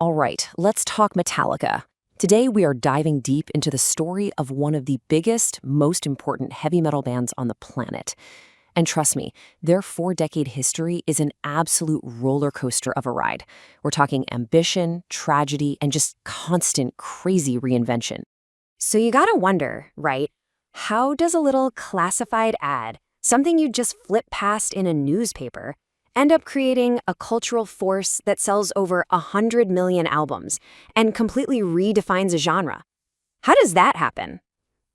All right, let's talk Metallica. Today we are diving deep into the story of one of the biggest, most important heavy metal bands on the planet. And trust me, their 4-decade history is an absolute roller coaster of a ride. We're talking ambition, tragedy, and just constant crazy reinvention. So you gotta wonder, right? How does a little classified ad, something you just flip past in a newspaper, end up creating a cultural force that sells over 100 million albums and completely redefines a genre? How does that happen?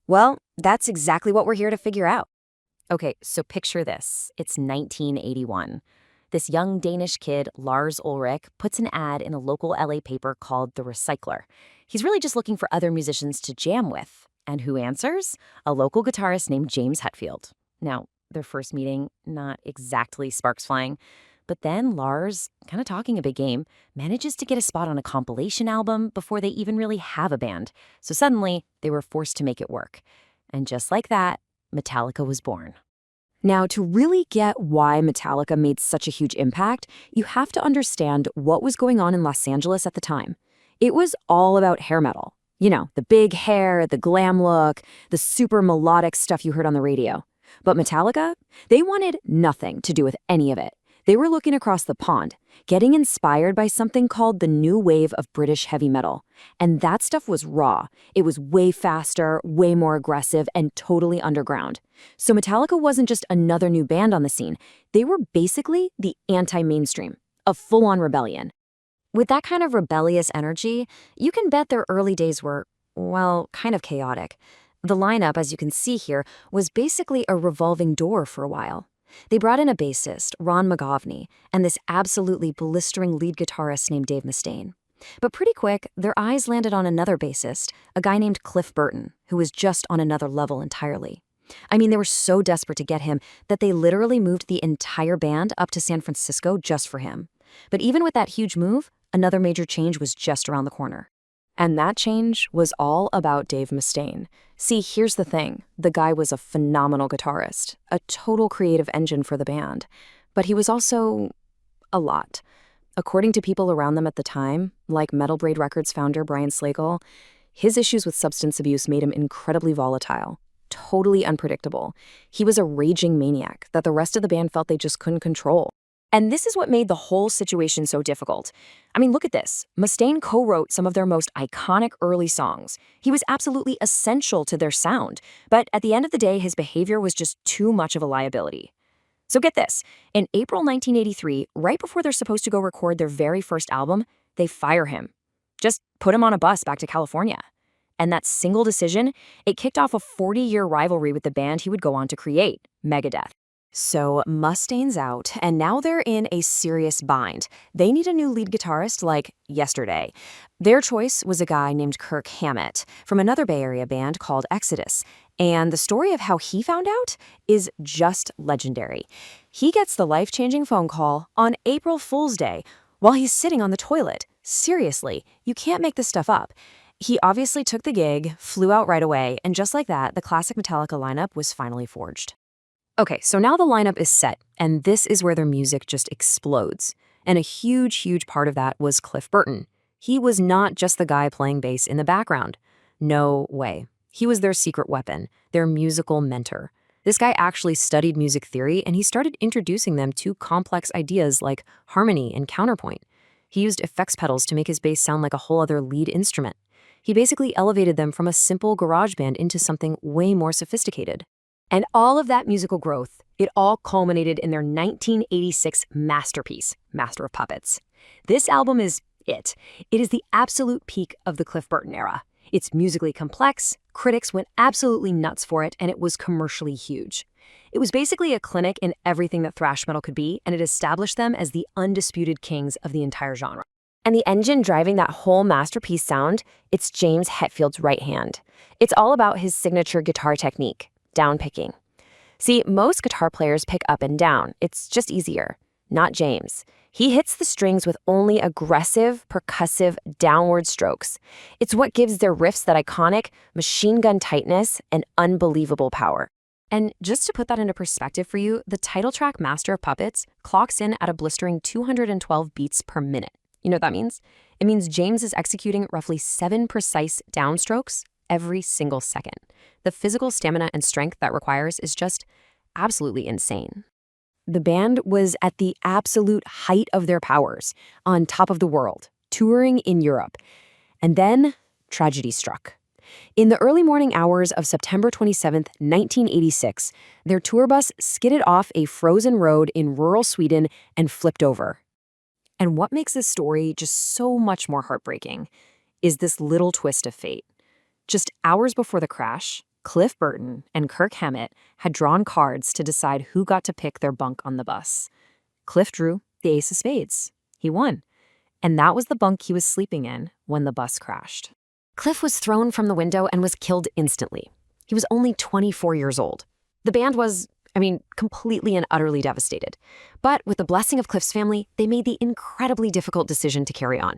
Well, that's exactly what we're here to figure out. Okay, so picture this. It's 1981. This young Danish kid, Lars Ulrich, puts an ad in a local LA paper called The Recycler. He's really just looking for other musicians to jam with. And who answers? A local guitarist named James Hetfield. Now, their first meeting, not exactly sparks flying. But then Lars, kind of talking a big game, manages to get a spot on a compilation album before they even really have a band. So suddenly, they were forced to make it work. And just like that, Metallica was born. Now, to really get why Metallica made such a huge impact, you have to understand what was going on in Los Angeles at the time. It was all about hair metal. You know, the big hair, the glam look, the super melodic stuff you heard on the radio. But Metallica, they wanted nothing to do with any of it. They were looking across the pond, getting inspired by something called the new wave of British heavy metal. And that stuff was raw. It was way faster, way more aggressive, and totally underground. So Metallica wasn't just another new band on the scene. They were basically the anti-mainstream, a full-on rebellion. With that kind of rebellious energy, you can bet their early days were, well, kind of chaotic. The lineup, as you can see here, was basically a revolving door for a while. They brought in a bassist, Ron McGovney, and this absolutely blistering lead guitarist named Dave Mustaine. But pretty quick, their eyes landed on another bassist, a guy named Cliff Burton, who was just on another level entirely. I mean, they were so desperate to get him that they literally moved the entire band up to San Francisco just for him. But even with that huge move, another major change was just around the corner. And that change was all about Dave Mustaine. See, here's the thing. The guy was a phenomenal guitarist, a total creative engine for the band. But he was also a lot. According to people around them at the time, like Metal Blade Records founder Brian Slagel, his issues with substance abuse made him incredibly volatile, totally unpredictable. He was a raging maniac that the rest of the band felt they just couldn't control. And this is what made the whole situation so difficult. I mean, look at this. Mustaine co-wrote some of their most iconic early songs. He was absolutely essential to their sound, but at the end of the day, his behavior was just too much of a liability. So get this. In April 1983, right before they're supposed to go record their very first album, they fire him. Just put him on a bus back to California. And that single decision, it kicked off a 40-year rivalry with the band he would go on to create, Megadeth. So Mustaine's out, and now they're in a serious bind. They need a new lead guitarist like yesterday. Their choice was a guy named Kirk Hammett from another Bay Area band called Exodus. And the story of how he found out is just legendary. He gets the life-changing phone call on April Fool's Day while he's sitting on the toilet. Seriously, you can't make this stuff up. He obviously took the gig, flew out right away, and just like that, the classic Metallica lineup was finally forged. Okay, so now the lineup is set, and this is where their music just explodes. And a huge, huge part of that was Cliff Burton. He was not just the guy playing bass in the background. No way. He was their secret weapon, their musical mentor. This guy actually studied music theory, and he started introducing them to complex ideas like harmony and counterpoint. He used effects pedals to make his bass sound like a whole other lead instrument. He basically elevated them from a simple garage band into something way more sophisticated. And all of that musical growth, it all culminated in their 1986 masterpiece, Master of Puppets. This album is it. It is the absolute peak of the Cliff Burton era. It's musically complex, critics went absolutely nuts for it, and it was commercially huge. It was basically a clinic in everything that thrash metal could be, and it established them as the undisputed kings of the entire genre. And the engine driving that whole masterpiece sound, it's James Hetfield's right hand. It's all about his signature guitar technique. Down picking. See, most guitar players pick up and down. It's just easier. Not James. He hits the strings with only aggressive, percussive, downward strokes. It's what gives their riffs that iconic machine gun tightness and unbelievable power. And just to put that into perspective for you, the title track Master of Puppets clocks in at a blistering 212 beats per minute. You know what that means? It means James is executing roughly 7 precise downstrokes every single second. The physical stamina and strength that requires is just absolutely insane. The band was at the absolute height of their powers, on top of the world, touring in Europe. And then tragedy struck. In the early morning hours of September 27th, 1986, their tour bus skidded off a frozen road in rural Sweden and flipped over. And what makes this story just so much more heartbreaking is this little twist of fate. Just hours before the crash, Cliff Burton and Kirk Hammett had drawn cards to decide who got to pick their bunk on the bus. Cliff drew the ace of spades. He won. And that was the bunk he was sleeping in when the bus crashed. Cliff was thrown from the window and was killed instantly. He was only 24 years old. The band was, completely and utterly devastated. But with the blessing of Cliff's family, they made the incredibly difficult decision to carry on.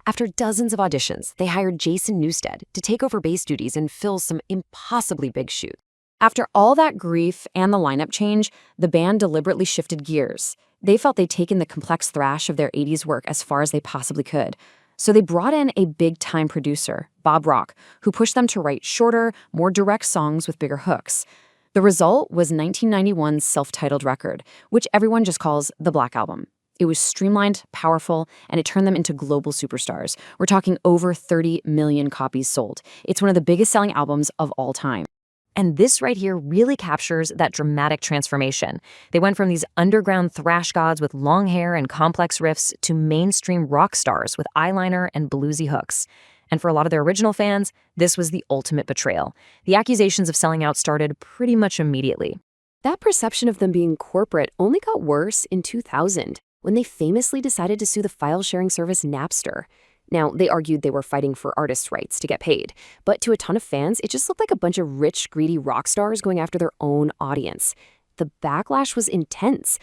After dozens of auditions, they hired Jason Newsted to take over bass duties and fill some impossibly big shoes. After all that grief and the lineup change, the band deliberately shifted gears. They felt they'd taken the complex thrash of their 80s work as far as they possibly could. So they brought in a big-time producer, Bob Rock, who pushed them to write shorter, more direct songs with bigger hooks. The result was 1991's self-titled record, which everyone just calls the Black Album. It was streamlined, powerful, and it turned them into global superstars. We're talking over 30 million copies sold. It's one of the biggest selling albums of all time. And this right here really captures that dramatic transformation. They went from these underground thrash gods with long hair and complex riffs to mainstream rock stars with eyeliner and bluesy hooks. And for a lot of their original fans, this was the ultimate betrayal. The accusations of selling out started pretty much immediately. That perception of them being corporate only got worse in 2000, when they famously decided to sue the file-sharing service Napster. Now, they argued they were fighting for artists' rights to get paid, but to a ton of fans, it just looked like a bunch of rich, greedy rock stars going after their own audience. The backlash was intense.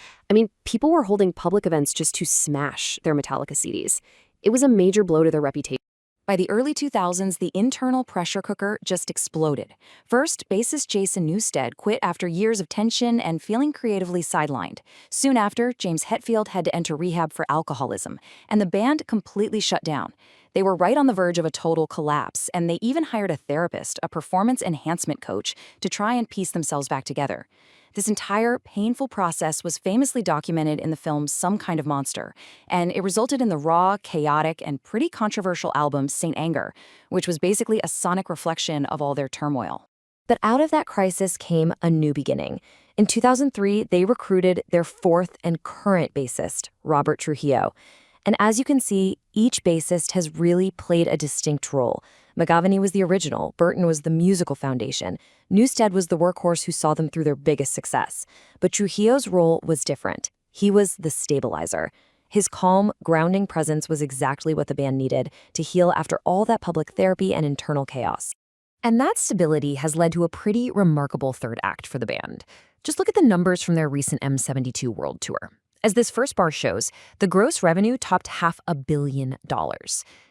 People were holding public events just to smash their Metallica CDs. It was a major blow to their reputation. By the early 2000s, the internal pressure cooker just exploded. First, bassist Jason Newsted quit after years of tension and feeling creatively sidelined. Soon after, James Hetfield had to enter rehab for alcoholism, and the band completely shut down. They were right on the verge of a total collapse, and they even hired a therapist, a performance enhancement coach, to try and piece themselves back together. This entire painful process was famously documented in the film Some Kind of Monster, and it resulted in the raw, chaotic, and pretty controversial album Saint Anger, which was basically a sonic reflection of all their turmoil. But out of that crisis came a new beginning. In 2003, they recruited their fourth and current bassist, Robert Trujillo. And as you can see, each bassist has really played a distinct role. McGavany was the original, Burton was the musical foundation, Newsted was the workhorse who saw them through their biggest success. But Trujillo's role was different. He was the stabilizer. His calm, grounding presence was exactly what the band needed to heal after all that public therapy and internal chaos. And that stability has led to a pretty remarkable third act for the band. Just look at the numbers from their recent M72 World Tour. As this first bar shows, the gross revenue topped $500 million.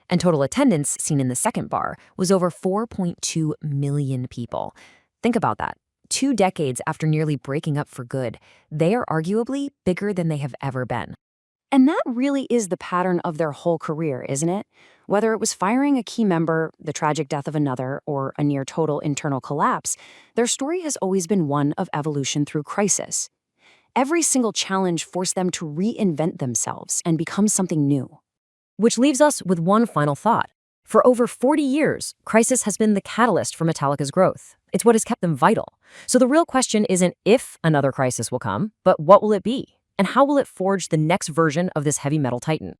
And total attendance, seen in the second bar, was over 4.2 million people. Think about that. 2 decades after nearly breaking up for good, they are arguably bigger than they have ever been. And that really is the pattern of their whole career, isn't it? Whether it was firing a key member, the tragic death of another, or a near-total internal collapse, their story has always been one of evolution through crisis. Every single challenge forced them to reinvent themselves and become something new. Which leaves us with one final thought. For over 40 years, crisis has been the catalyst for Metallica's growth. It's what has kept them vital. So the real question isn't if another crisis will come, but what will it be? And how will it forge the next version of this heavy metal titan?